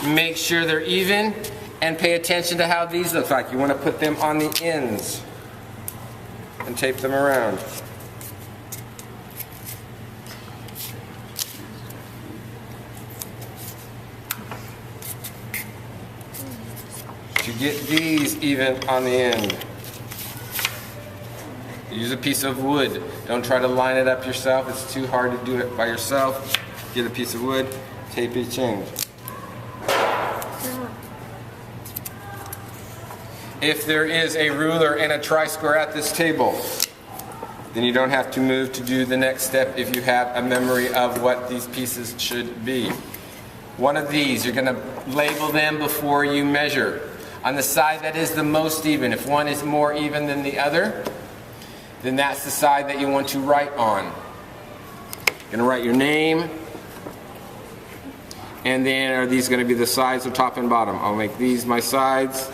Make sure they're even and pay attention to how these look like. You want to put them on the ends and tape them around. To get these even on the end, use a piece of wood. Don't try to line it up yourself. It's too hard to do it by yourself. Get a piece of wood, tape each end. If there is a ruler and a tri-square at this table, then you don't have to move to do the next step if you have a memory of what these pieces should be. One of these, you're going to label them before you measure. On the side that is the most even, if one is more even than the other, then that's the side that you want to write on. You're going to write your name, and then are these going to be the sides or top and bottom? I'll make these my sides,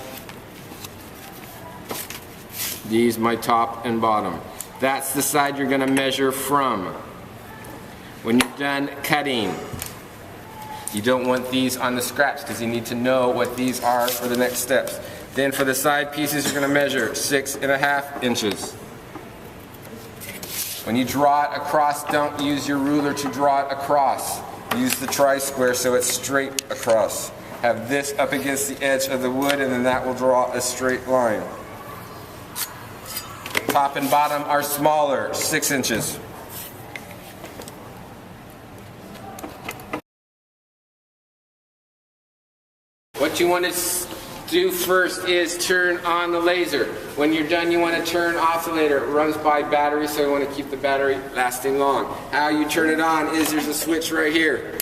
these my top and bottom. That's the side you're going to measure from. When you're done cutting, you don't want these on the scraps because you need to know what these are for the next steps. Then for the side pieces, you're going to measure 6.5 inches. When you draw it across, don't use your ruler to draw it across. Use the tri-square so it's straight across. Have this up against the edge of the wood, and then that will draw a straight line. Top and bottom are smaller, 6 inches. What you want to do first is turn on the laser. When you're done, you want to turn off the laser. It runs by battery, so you want to keep the battery lasting long. How you turn it on is there's a switch right here.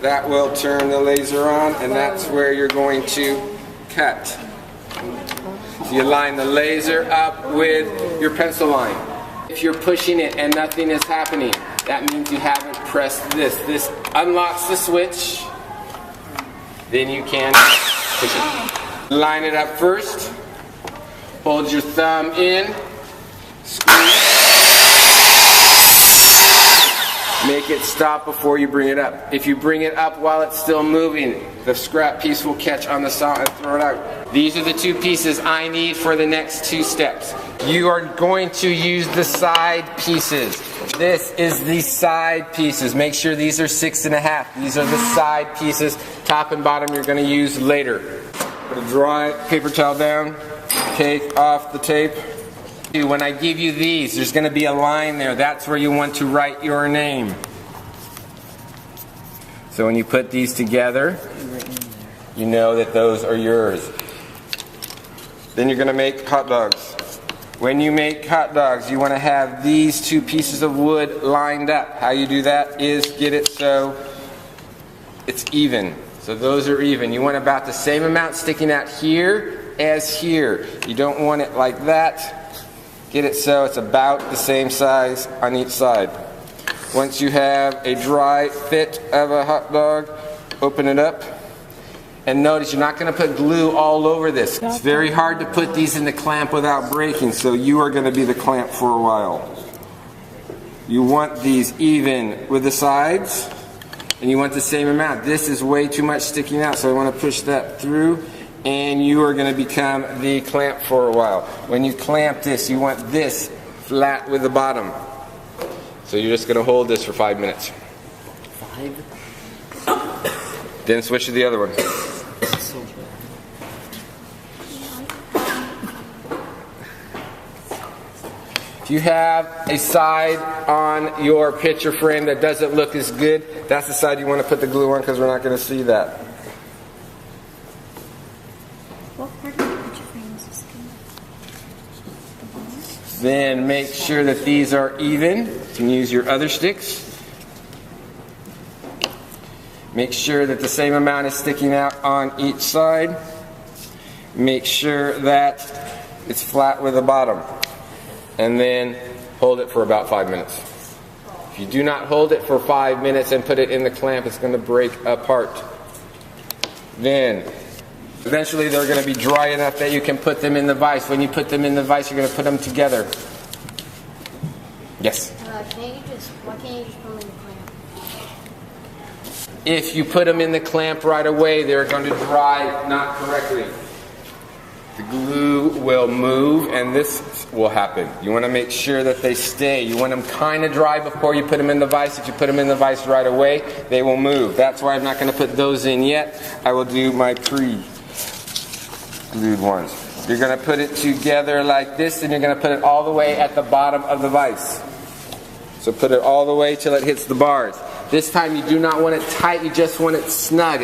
That will turn the laser on, and that's where you're going to cut. So you line the laser up with your pencil line. If you're pushing it and nothing is happening, that means you haven't pressed this. This unlocks the switch. Then you can push it. Line it up first. Hold your thumb in. Squeeze. Make it stop before you bring it up. If you bring it up while it's still moving, the scrap piece will catch on the saw and throw it out. These are the two pieces I need for the next two steps. You are going to use the side pieces. This is the side pieces. Make sure these are 6.5. These are the side pieces. Top and bottom you're going to use later. Put a dry paper towel down. Take off the tape. When I give you these, there's going to be a line there. That's where you want to write your name. So when you put these together, you know that those are yours. Then you're going to make hot dogs. When you make hot dogs, you want to have these two pieces of wood lined up. How you do that is get it so it's even. So those are even. You want about the same amount sticking out here as here. You don't want it like that. Get it so it's about the same size on each side. Once you have a dry fit of a hot dog, open it up. And notice you're not going to put glue all over this. It's very hard to put these in the clamp without breaking, so you are going to be the clamp for a while. You want these even with the sides, and you want the same amount. This is way too much sticking out, so I want to push that through, and you are going to become the clamp for a while. When you clamp this, you want this flat with the bottom. So you're just going to hold this for 5 minutes. 5? Then switch to the other one. If you have a side on your picture frame that doesn't look as good, that's the side you want to put the glue on because we're not going to see that. What part of the picture frame is this good? Then make sure that these are even. You can use your other sticks. Make sure that the same amount is sticking out on each side. Make sure that it's flat with the bottom. And then hold it for about 5 minutes. If you do not hold it for 5 minutes and put it in the clamp, it's going to break apart. Then, eventually they're going to be dry enough that you can put them in the vise. When you put them in the vise, you're going to put them together. Yes? Why can't you just put them in the clamp? If you put them in the clamp right away, they're going to dry not correctly. The glue will move and this will happen. You want to make sure that they stay. You want them kind of dry before you put them in the vise. If you put them in the vise right away, they will move. That's why I'm not going to put those in yet. I will do my pre-glued ones. You're going to put it together like this, and you're going to put it all the way at the bottom of the vise. So put it all the way till it hits the bars. This time you do not want it tight, you just want it snug.